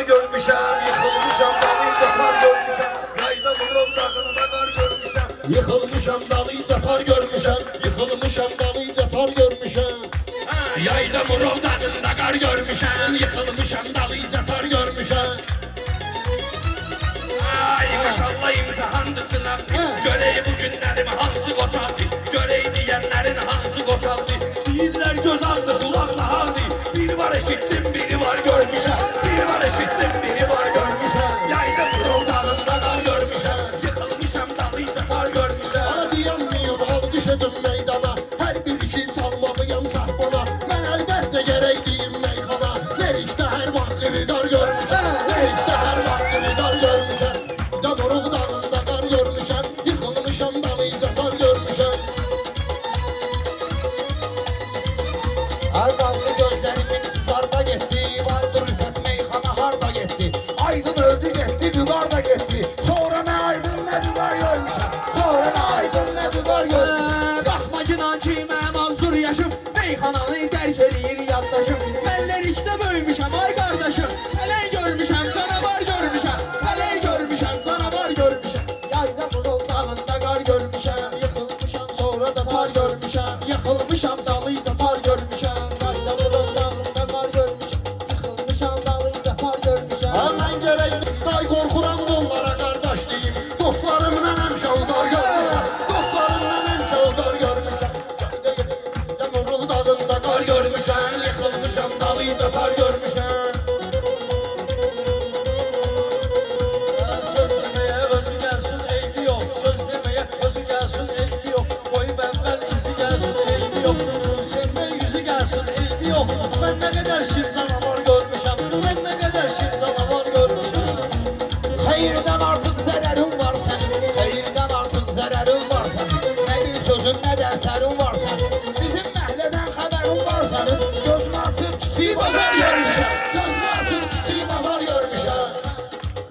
kar görmüşəm, yıxılmışam dalınca tar görmüşəm. Yayda Murov dağında kar görmüşəm, yıxılmışam dalınca tar görmüşəm. Yıxılmışam dalınca tar görmüşəm. Yayda Murov dağında kar görmüşəm, yıxılmışam dalınca tar görmüşəm. Ay maşallah imtihandı sınavdı, görey bu günlerim hansı qoçaldı, görey diyenlerin hansı qoçaldı. Deyirlər göz ağdı, kulağına ağdı, biri var eşittim, biri var görmüşəm. Biri var eşittim, biri var görmüşəm. Yayda Murov dağında kar görmüşəm, yıxılmışam dalınca tar görmüşəm. Bana diyenmiyim, al düşedim meydana, her bir işi salmalıyım sahbana. Ben elbette gereğdiyim meyhana, nerişte her vaxt dar görmüşəm. Nerişte her vaxt dar görmüşəm. Murov dağında kar görmüşəm, yıxılmışam dalınca tar görmüşəm. Ardallı gözlerimin zarda gitti, vardır rüfət meyxana harda gitti. Aydın öldü gitti, Vüqar da gitti. Sonra ne aydın ne Vüqar görmüşəm. Sonra ne aydın ne Vüqar görmüşəm. Baxma ki nankiməm, azdır yaşım, meyxananı dərk eləyir yaddaşım. Əllər içdə böyümüşəm, ay qardaşım, pələk görmüşəm, canavar görmüşəm. Pələk görmüşəm, canavar görmüşəm. Yayda Murov dağında qar görmüşəm, yıxılmışam, sonra da tar görmüşəm. Yıxılmışam, dalınca tar görmüşəm. Yayda Murov dağında qar görmüşəm, yıxılmışam, dalınca tar görmüşəm. Mən gerek day qorxuram onlara qardaş deyim. Dostlarımla həmşəldar görmüşəm. Dostlarımla həmşəldar görmüşəm. Yayda Murov dağında qar görmüşəm, yıxılmışam dalınca tar görmüşəm. Söz demeye özü gelsin eybi yok. Söz demeye özü gelsin eybi yok. Boy ben izi gelsin eybi yok. Sevme yüzü gelsin eybi yok. Ben ne kadar şir canavar görmüşəm. Ben ne kadar şir canavar görmüşəm. Hayırdan artık zərərin var sənin. Hayırdan artık zərərin var sənin. Ne bir sözün ne de sərin var sənin. Bizim məhlədən xəbərin var sənin. Gözümü açıb kiçik bazar görmüşəm. Gözümü açıb kiçik bazar görmüşəm.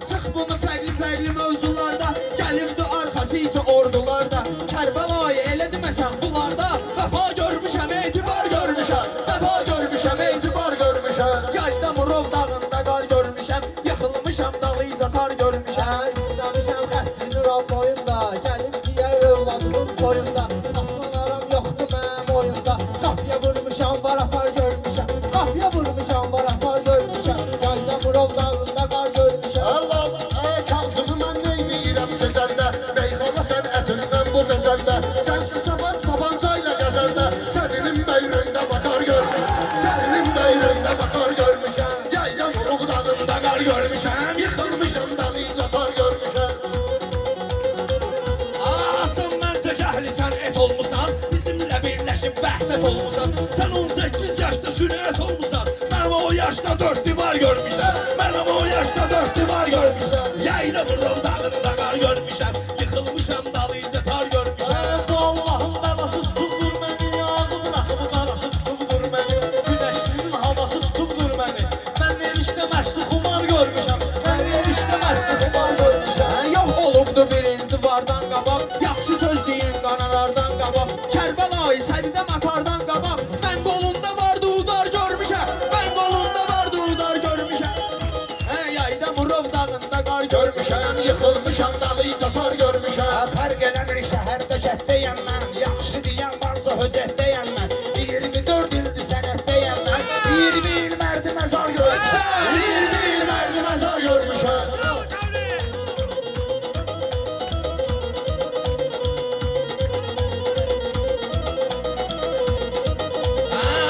Çıx bunu fərqli mövzularda, gəlibdi arxası içi ordularda. Kərbəlayı elə deməsən bunlarda, vəfa görmüşəm, etibar görmüşəm. Vəfa görmüşəm, etibar görmüşəm. Yayda Murov dağında qar görmüşəm, yıxılmışam, dalınca tar görmüşəm. İstəmişəm xətrini Nurab boyunda, gəlib deyə övladımın boyunda. Aslan aram yoxdur mənim oyunda, qapıya vurmuşam, var apar görmüşəm. Qapıya vurmuşam, var apar görmüşəm. Yayda Murov dağında qar görmüşəm. Allah, Kazımı mən neyniyirəm sizəndə. Meyxana sənətindən bu bezəndə. Sənsiz səfət tabancayla gəzəndə. Səninin beyrində bakar görmüşəm. Səninin beyrində bakar görmüşəm. Yayda Murov dağında qar görmüşəm, yıxılmışam dalınca tar görmüşəm. Asım məncə cəhlisən et olmusan, bizimlə birləşib vəhdət olmusan. Sən 18 yaşda sünnet olmusan, mənim o yaşda 4 divar görmüşəm. Mənim o yaşda 4 divar görmüşəm. Yayda Murov dağında qar görmüşəm, yıxılmışam dalınca tar görmüşəm. Bu Allah'ın belası tutubdur beni. Ağımın axımı qarası tutubdur beni. Güneşliğin havası tutubdur beni. Ben erişte məşli xumar görmüşəm. Ben erişte məşli xumar görmüşəm. Yox olubdu birinci vardan qabaq, yaxşı söz deyin qanalardan qabaq. Kərbəlayı sədidə makardan qabaq, mən qolunda vardı udar görmüşəm. Mən qolunda vardı udar görmüşəm. Yayda Murov dağında qar Görmüşəm, yıxılmışam dalınca tar görmüşəm. Fərq eləmir şəhərdə kətdəyəm mən. Yaxşı deyən varsa höcətdəyəm mən. 24 ildir sənətdəyəm mən. 20 il mərdi məzar görmüşəm. 20 il mərdi məzar görmüşəm.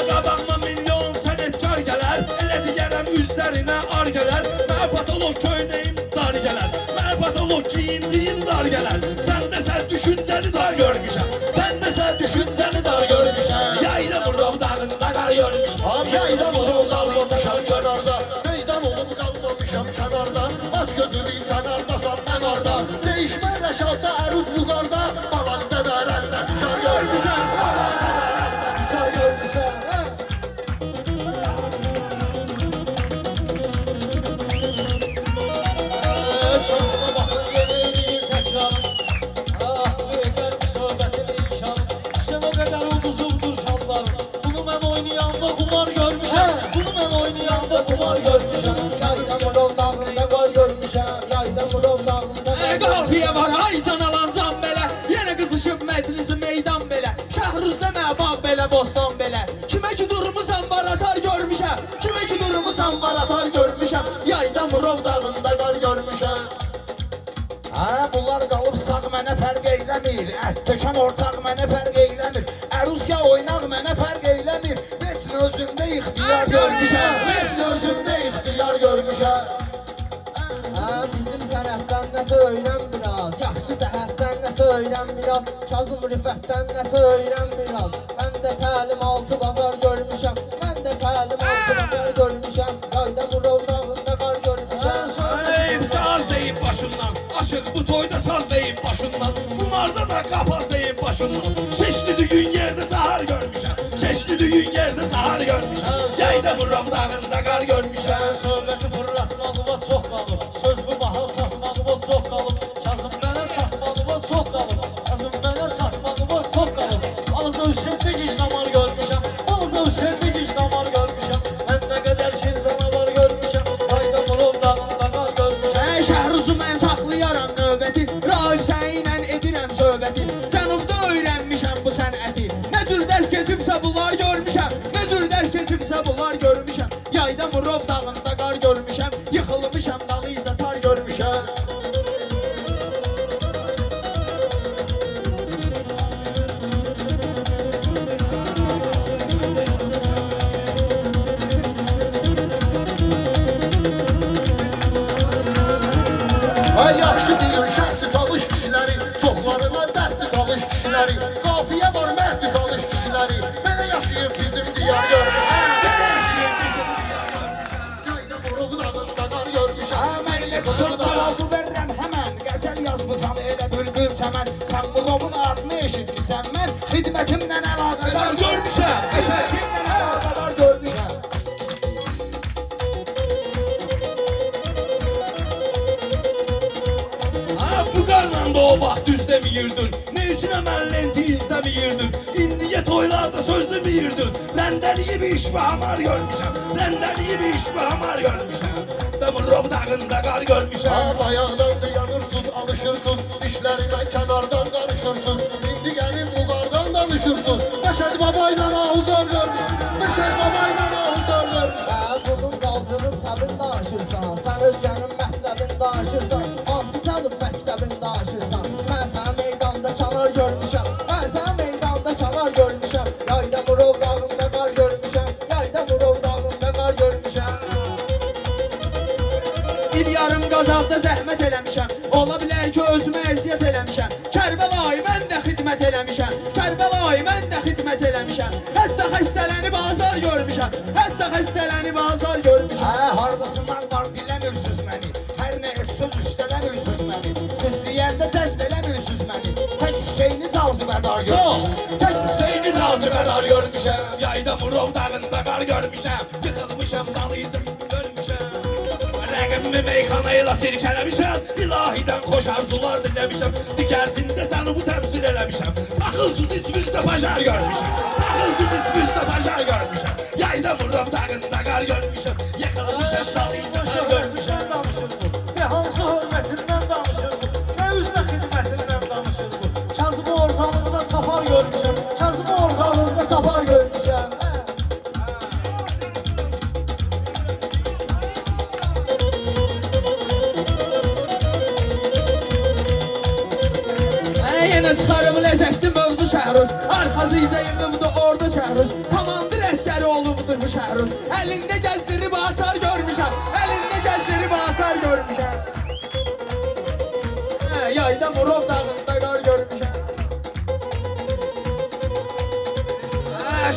Qabağıma milyon sənətkar gələr, elə deyərəm üzlərinə ar gələr. Mənə patolog köynəyim dar gələr, mənə patolog giyindiyim dar gələr. Sən də sən düşüncəni dar görmüşəm, sən də sən düşüncəni dar görmüşəm. Yayda Murov dağında qar görmüşəm. Yayda Murov qalmamışam kənarda. Meydan olub qalmamışam kənarda. Aç gözünü sənardasan fənarda. Değişmə rəşadda əruz buqarda. Balaqda da rəndə düşər görmüşəm. Balaqda da rəndə düşər görmüşəm. Çözüme bakın yenildiği tekrarım. Ah verir bu söhbətin imkanı. Sen o kadar uduzumdur şanlarım. Bunu ben oynayanda kumar görmüşəm. Bunu ben oynayanda kumar görmüşəm. Yayda Murov Murov dağında qar görmüşəm, yayda Murov dağında qar qafiyə var, ay can alan can belə. Yenə qızışıb məclisi meydan belə. Şəhrüzdə məbağ belə, bostan belə. Kimə ki durmusan var atar görmüşəm, kimə ki durmusan var atar görmüşəm, yayda Murov dağında qar görmüşəm. Ha, bunlar qalıb sağ mənə fərq eyləmir. Ət tökən ortaq mənə fərq eyləmir. Əruzya oynaq mənə fərq eyləmir. Heç nə özümdə ixtiyar görmüşəm. Heç də özümdə ixtiyar görmüşəm. Bizim sənətdən nəsə öyrən biraz, yaxşı cəhətdən nəsə öyrən biraz, Kazım Rifətdən nəsə öyrən biraz. Mən də təlim altı bazar görmüşəm, mən də təlim altı bazar görmüşəm, yayda Murov dağında qar görmüşəm. Deyib saz deyib başından, aşıq bu toyda saz deyib başından, kumarda da qapaz deyib başından. Seçli düğün yerde cahar görmüşəm, seçli düğün yerde cahar görmüşəm, yayda Murov dağında qar görmüşəm. Söhbəti fırlatmağıma çox qalıb. Söz bu bahal satmağıma çox qalıb. Kazım mənə çatmağıma çox qalıb. Kazım mənə çatmağıma çox qalıb. Alıza Hüseyin'de gicdamar görmüşəm. Alıza Hüseyin'de gicdamar görmüşəm. Mən nə qədər şir canavar görmüşəm. Yayda Murov dağında qar görmüşəm. Şəhruzu mən saxlayaram növbəti, Raifsə ilə edirəm söhbəti. Cənubda öyrənmişəm bu sənəti, nə cür dərs keçibsə bunlar görmüşəm, nə cür dərs keçibsə bunlar görmüşəm, yayda Murov dağında qar görmüşəm, yıxılmışam dalıyca tar görmüşəm. Ay yaxşı deyin şərtli talış kişiləri, çoxlarına dərdli talış kişiləri, qafiyə var mərdli talış kişiləri, mənə yaşayıb bizim diyar görmüşəm. Mənə yaşayıb bizim diyar görmüşəm. Yayda Murov dağında qar görmüşəm. Mən söz cavabı verirəm həmən. Qəzəl yazmısan elə bülbül çəmən. Sən Murovun adını eşitmisən mən. Xidmətimlə əlaqədar Görmüşəm, qəşəng. Xidmətimlə əlaqədar görmüşəm. Ha, bu qarla da o vaxt düz demiyirdin, ne üçün əməllenti izlemiyirdin, indiyə toylarda söz demiyirdin, ləndəliyib iş və hamar görmüşəm, ləndəliyib iş və hamar görmüşəm, da Murov dağında qar görmüşəm. Ha bayaqdan da yanırsız, alışırsız, dişlərimə kənardan qarışırsız, indi gəlin bu qardan danışırsız, Məşəd babayla ahuzar görmüş, Məşəd babayla ahuzar görmüş. Bunun qaldırıb təbin danışırsan, sən özgənin mətləbin danışırsan, hansı gəlib məktəbin danışırsan, mən sənə meydanda çalar görmüşəm, mən sənə meydanda çalar görmüşəm, yayda Murov dağında qar görmüşəm, yayda Murov dağında qar görmüşəm. Bir yarım qazaqda zəhmət eləmişəm, ola bilər ki özümə əziyyət eləmişəm, Kərbəlayı mən də xidmət eləmişəm, Kərbəlayı mən də xidmət eləmişəm, hətta xəstələnib azar görmüşəm, hətta xəstələnib azar görmüşəm. Hardasından var diləmirsiniz məni. Hər nə et söz üstələmirsiniz məni. Siz deyəndə cəzb eləmirsiniz məni. Tək Hüseyni cazibədar görmüşəm. Tək Hüseyni cazibədar görmüşəm, yayda Murov dağında qar görmüşəm, yıxılmışam dalıyca görmüşəm. Rəqəmimi meyxanayla sirkələmişəm, ilahidən xoş arzular dinləmişəm, dikəsində canımı təmsil eləmişəm, axılsız içmişdə bacar görmüşəm, axılsız içmişdə bacar görmüşəm, yayda Murov dağında qar görmüşəm, yıxılmışam dalıyca qar görmüşəm. Ne hansı hürmetinden danışır bu, ne üzle xidmetinden danışır bu. Kazımı ortalığında çapar görmüşəm, Kazımı ortalığında çapar görmüşəm. Yenə çıxarım ləzzətli mövzu Şəhruz, arxasıca yığımdı orada Şəhruz, komandir əskəri olubdur bu Şəhruz, əlində gəzdirib açar görmüşəm, əlində gəzdirib açar görmüşəm. Yayda Murov dağında qar görmüşəm.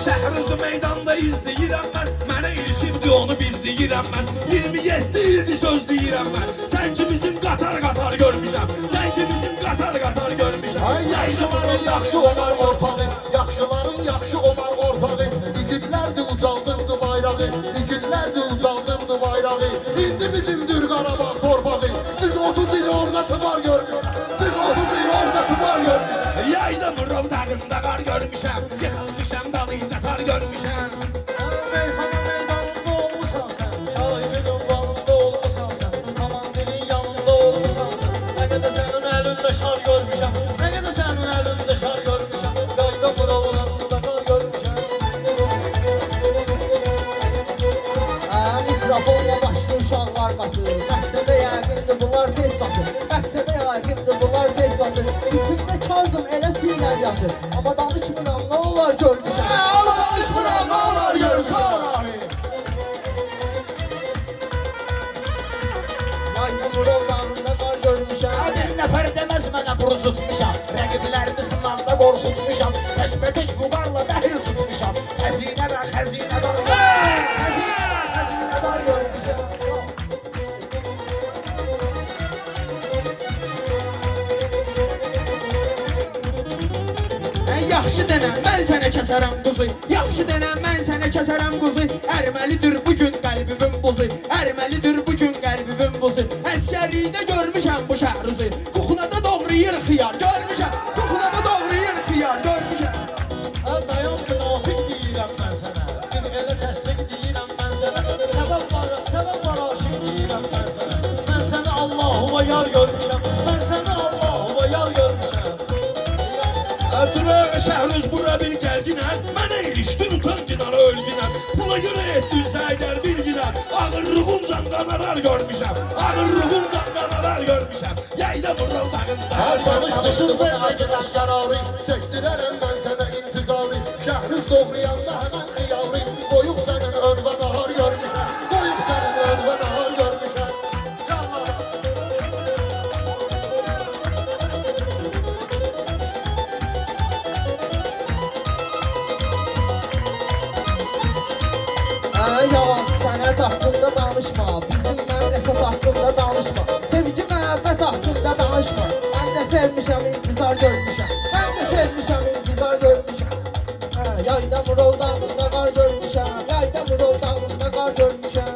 Şəhruzu meydanda izləyirəm mən, mənə ilişibdi onu bizləyirəm mən, 27 ildir söz deyirəm mən, sən ki bizim qatar görmüşəm, sən ki bizim qatar görmüşəm. Ay yaxşıların yaxşı olar ortağı, yaxşıların yaxşı olar ortağı, igidlərdi ucaldırdı bayrağı, igidlərdi ucaldırdı bayrağı, indi bizimdir Qarabağ torpağı, biz 30 il orada tımar görmüş, biz 30 il orada tımar görmüş. Yayda Murov dağında qar görmüşəm, yıxılmışam dalıyca tar görmüşəm. Meyxana meydanında olmusan sən, şahidin ünvanında olmusan sən. Yayda Murad dağında qar görmüşəm. Bir nəfər deməz mənə buruzutmuşam. Rəqiblərimi sınavda qorxutmuşam. Təkbətək vüqarla dəhir tutmuşam. Xəzinə və xəzinədar görmüşəm. Yaxşı denəm, mən sənə kəsərəm quzu. Yaxşı denəm, mən sənə kəsərəm quzu. Ərməlidir bu gün qəlbimin buzu. Ərməlidir bu gün qəlbimin buzu. Əskərlikdə görmüşəm bu şəhruzu. Kuxnada doğrayır xiyar görmüşəm. Kuxnada doğrayır xiyar görmüşəm. Dayan münafik deyirəm mən sənə. Bir elə təsdiq deyirəm mən sənə. Səbəb var aşıq deyirəm mən sənə. Mən səni Allahuma yar görmüşəm. Mən səni Allahuma yar görmüşəm. Durağa şəhrüz bura bir gəlginər. Mənə ilişdin utancınar ölginər. Buna görə etdinsə əgər bilginər. Ağırlığıncan qanarar görmüşəm. Ağırlığıncan qanarar görmüşəm. Yayda Murad dağında. Her çalışmışır vermezden kararı. Çektirerem ben sana intizarı. Şehrüz doğrayanda hemen hıyarı. Koyup senin önve nahar görmüşem. Koyup senin önve nahar görmüşem. Yallah. Yalan sənət haqqında danışma. Bizim məmləkət haqqında danışma. Sevgi məhəbbət haqqında danışma. Mən də sevmişəm, intizar görmüşəm. Mən də sevmişəm, intizar görmüşəm. Yayda Murad dağında qar görmüşəm. Yayda Murad dağında qar görmüşəm.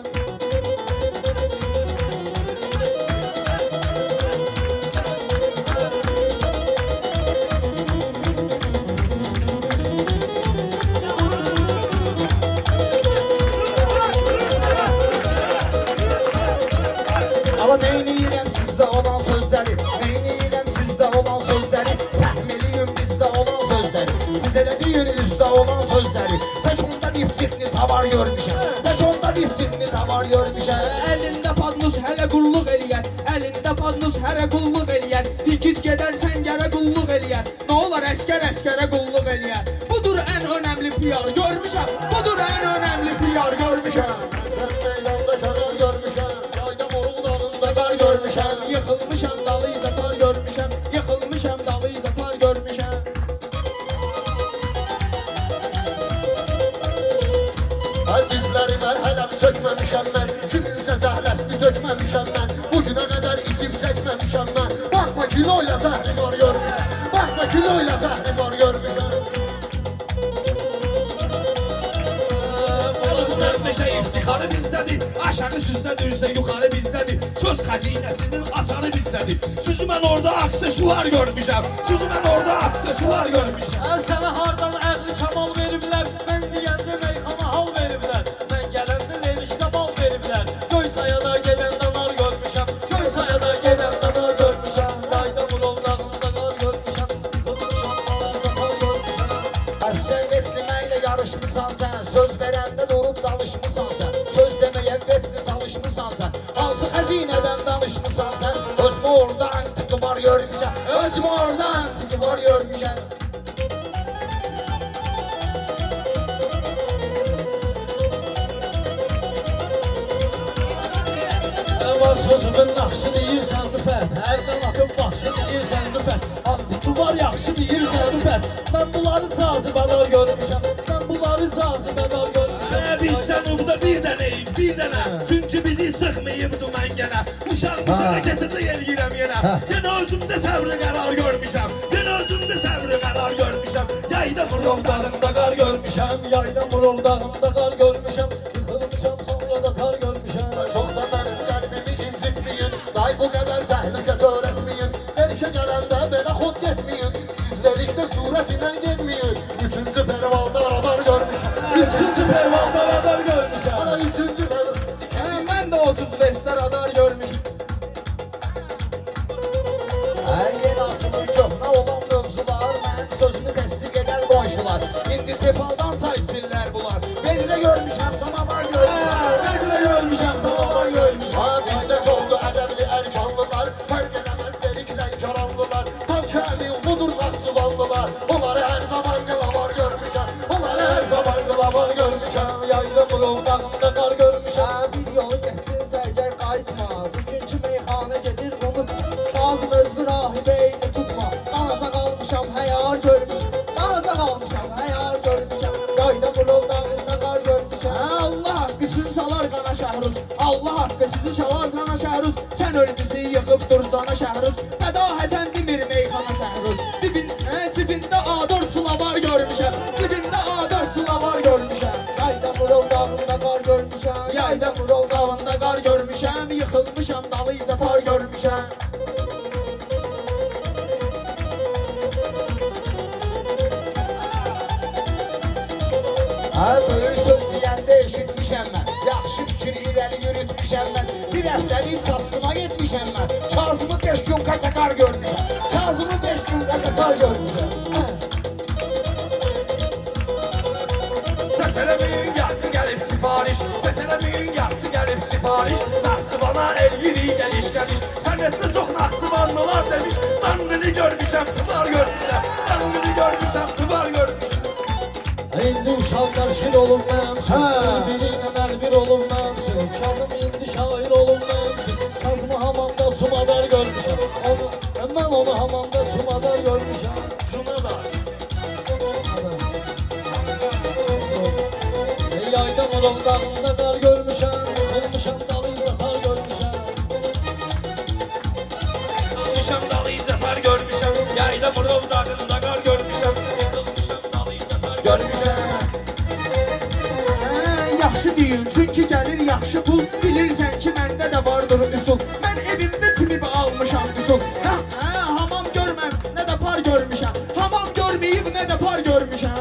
Ama neyniyirəm sizdə olan sözləri. Neyniyirəm sizdə olan sözləri. Təhmiliyim bizdə olan sözləri. Siz elə deyin üzdə olan sözləri. Tək onda bir ciddi tavar görmüşəm. Tək onda bir ciddi tavar görmüşəm. Əlində padnus hələ qulluq eləyər. Əlində padnus hələ qulluq eləyər. İgid gedərsən gərə qulluq eləyər. Nə olar əskərə qulluq eləyər. Budur ən önəmli piyar görmüşəm. Budur ən önəmli piyar görmüşəm. Sen meydanda kenar görmüşem. Yayda Murad dağında kar görmüşem. Yıxılmışam dalı izatar görmüşəm. Yıxılmışam dalı izatar görmüşəm. Ben dizlerime helem çökmemişem ben. Kiminse zehlesini dökmemişem ben. Bugüne kadar içip çekmemişem ben. Bakma kiloyla zehrim var görmüşem. Bakma kiloyla zehrim var görmüşem. Bunlar meşə iftixarı bizdədir. Aşağı süzdədirsə yuxarı bizdədir. Söz xəzinəsinin açarı bizdədir. Sizi mən orada aksesuar görmüşəm. Sizi mən orada aksesuar görmüşəm. Sənə hardan əqli kamal veriblər. Mən deyəndə meyxana hal veriblər. Mən gələndə lerişdə bal veriblər. Göy sayada gedən danar görmüşəm. Göy sayada gedən danar görmüşəm. Yayda Murad dağında qar görmüşəm. Yıxılmışam zatar görmüşəm. Əfsən vesliməklə yarışmısan sən. Söz verəndə durub danışmısan sən. Söz deməyə vesli çalışmısan sən. Hansı xəzinədən danışmısan sən. Özümü orada antiki var görmüşəm. Özümü orada antiki var görmüşəm. Var sözümün naxşı deyirsən rüfət. Hərdən atıb baxşı deyirsən rüfət. Antiki var yaxşı deyirsən rüfət. Mən bunları cazibədar görmüşəm. Mən bunları cazibədar görmüşəm. Biz cənubda bir dənəyik, bir dənə. Çünki bizi sıxmayıbdı mən gənə. Uşaq keçəcək elgirəm yenə. Yenə özümdə səbri qərar görmüşəm. Yenə özümdə səbri qərar görmüşəm. Yayda Murad dağında qar görmüşəm. Yayda Murad dağında qar görmüşəm. Yıxılmışam sonra da kar görmüşəm. Çok da benim kalbimi incitmeyin. Day bu kadar tehlike öğretmeyin. Erişe gelende bela hod etmeyin. Sizler işte suretinden gelmeyin. Üçüncü pervalda radar görmüşüm. Üçüncü pervanda radar görmüşəm. Ana üçüncü pervalda. Mən də 35'lər radar görmüşəm. Hər yer açılır köhnə olan mövzular. Mənim sözümü təsdiq edər qonşular. İndi tefaldan çay içirlər bunlar. Bedirə görmüşəm, samavar görmüşəm. Bedirə görmüşəm, samavar görmüşəm. Ha bizde çoktu edebli erkanlılar. Fark edemez delikle karanlılar. Tal kemi budur nakçıvanlılar. Onları her zaman Bəhruz. Sən öl bizi yıxıb dur cana şəhruz. Fədahətən demir meyxana səhruz. Cibində A4 sılavar görmüşəm. Cibində A4 sılavar görmüşəm. Yayda Murov dağında qar görmüşəm. Yayda Murov dağında qar görmüşəm. Yıxılmışam dalıyca tar görmüşəm. Böyük söz deyəndə eşitmişəm mən. Yaxşı fikir irəli yürütmüşəm mən. Bir həftəlik çastına getmişəm mən. Kazımı 5 gün qaçaqar görmüşəm. Kazımı 5 gün qaçaqar görmüşəm. Səs eləməyin yaxşı gəlib sifariş. Səs eləməyin yaxşı gəlib sifariş. Naxçıvana elyirik gəliş. Sənətdə çox naxçıvanlılar demiş. Dangını görmüşəm, tuvar görmüşəm. Dangını görmüşəm, tuvar görmüşəm. İndi uşaqlar şir olub məmçin, bir-birinə əlbir olub məmçin. Kazım indi şair olub məmçin. Kazımı hamamda çumadar görmüşəm. Mən onu hamamda çumadar görmüşəm. Çumadar. Yayda Murov dağında qar görmüşəm. Yıxılmışam dalıyca tar görmüşəm. Yıxılmışam dalıyca tar görmüşəm. Yayda Murov dağında qar görmüşəm. Yıxılmışam dalıyca tar görmüşəm. Yaxşı deyil, çünki gəlir yaxşı pul. Bilirsən ki, məndə də vardır üsul. Mən evimdə çimib almışam üsul. Hamam görməm, nə də par görmüşəm. Hamam görməyib, nə də par görmüşəm.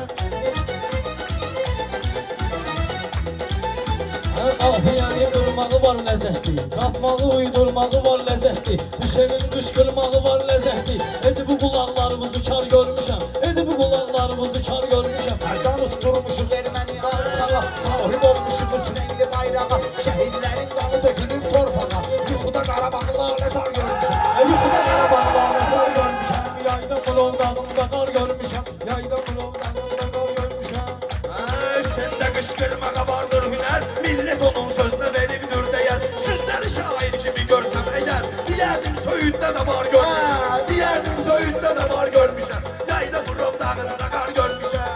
Afiyəni qırmağı var ləzzətli, qatmağı uydurmağı var ləzzətli, Hüseynin qışqırmağı var ləzzətli. Edi bu qulaqlarımızı kar görmüşəm, edi bu qulaqlarımızı kar görmüşəm. Ərdan utturmuşum erməni arsağa, sahib olmuşum üç rəngli bayrağa. Şəhidlərin qanı tökülür torpağa, yuxuda Qarabağlı aləzar görmüşəm. Yuxuda Qarabağlı aləzar görmüşəm. Yayda Murov dağında qar görmüşəm, yayda Murov dağında qar görmüşəm. Səndə qışqırmağa vardır hünər. Millət onun sözünə veribdir dəyər. Sizləri şair kimi görsəm əgər, deyərdim söyüddə də var görmüşəm. Deyərdim söyüddə də var görmüşəm. Yayda Murov dağında qar görmüşəm.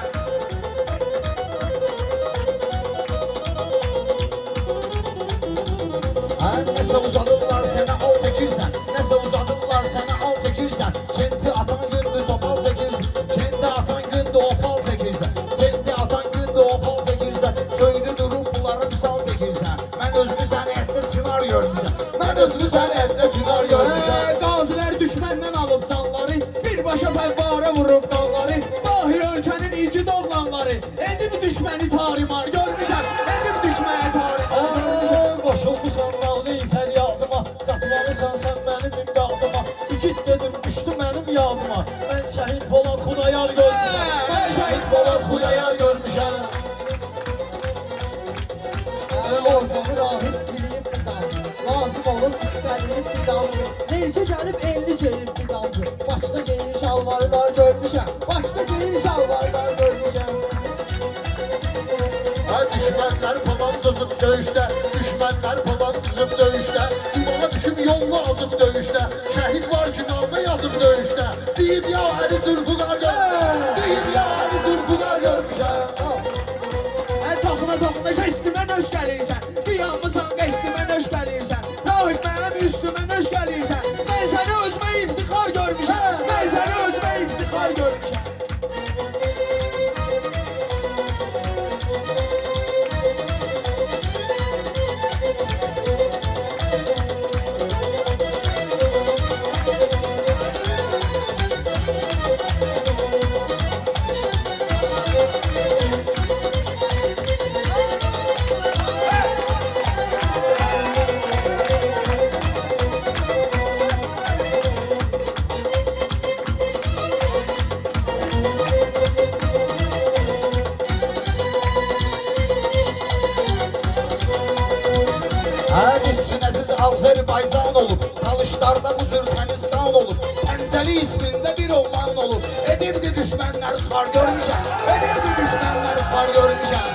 Nəsə uzadırlar sənə al çəkirsən, nəsə uzadırlar sənə al çəkirsən. Kenti atan gündür topal çəkirsən, kenti atan gündür opal çəkirsən. Kenti atan gündür opal çəkirsən, söydü durub bunları misal çəkirsən. Mən özümü sənətdə çınar görmüşəm, mən özümü sənətdə çınar görmüşəm. Qazilər düşməndən alıb canları, birbaşa fəvvara vurub qanları. Dahi ölkənin igid oğlanları, edib düşməni tarimar görmüşəm. Edib düşməni tarimar görmüşəm. Qoşulmusan nağlı fəryadıma, çatmalısan sən mənim imdadıma. İgid dedim düşdü mənim yadıma, mən şəhid Polad Xudayar görmüşəm. Mən şəhid Polad Xudayar görmüşəm. Ortamı rahip siliyib bir dal, lazım olur üstəliyib bir dal. Merkə gəlib 50 geyib bir daldı, başda geyir şalvarlar görmüşəm. Başda geyir şalvarlar görmüşəm. Düşmənlər falan cızıb döyüşdə, düşmənlər falan cızıb döyüşdə. Dumana düşüb yolunu azıb döyüşdə, şəhid var ki namə yazıb döyüşdə. Deyib ya əli zülfüqar görmüşəm, deyib ya əli zülfüqar görmüşəm. Toxuna üstümə nöş gəlirsən, qiyamısan qəstimə nöş gəlirsən. Rahib mənim üstümə nöş gəlirsən, mən səni özümə iftixar görmüşəm, mən səni özümə iftixar görmüşəm. Azərbaycan olub, talışlarda bu cür təmiz qan olub. Pəncəli ismində bir oğlan olub, edibdi düşmənləri xar görmüşəm, edibdi düşmənləri xar görmüşəm.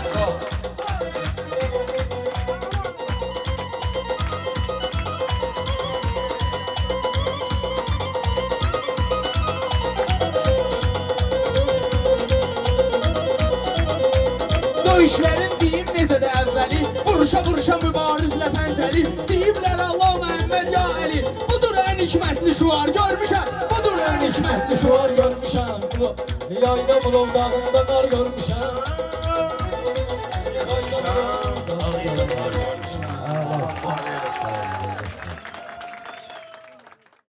Döyüşlərin deyim necə də əvvəl. Vəli, vuruşa mübarizlə pəncəli, deyiblər Allah Məhəmməd ya Əli. Budur ən hikmətli şuar görmüşəm, budur ən hikmətli şuar görmüşəm. Yayda bulov dağında qar görmüşəm.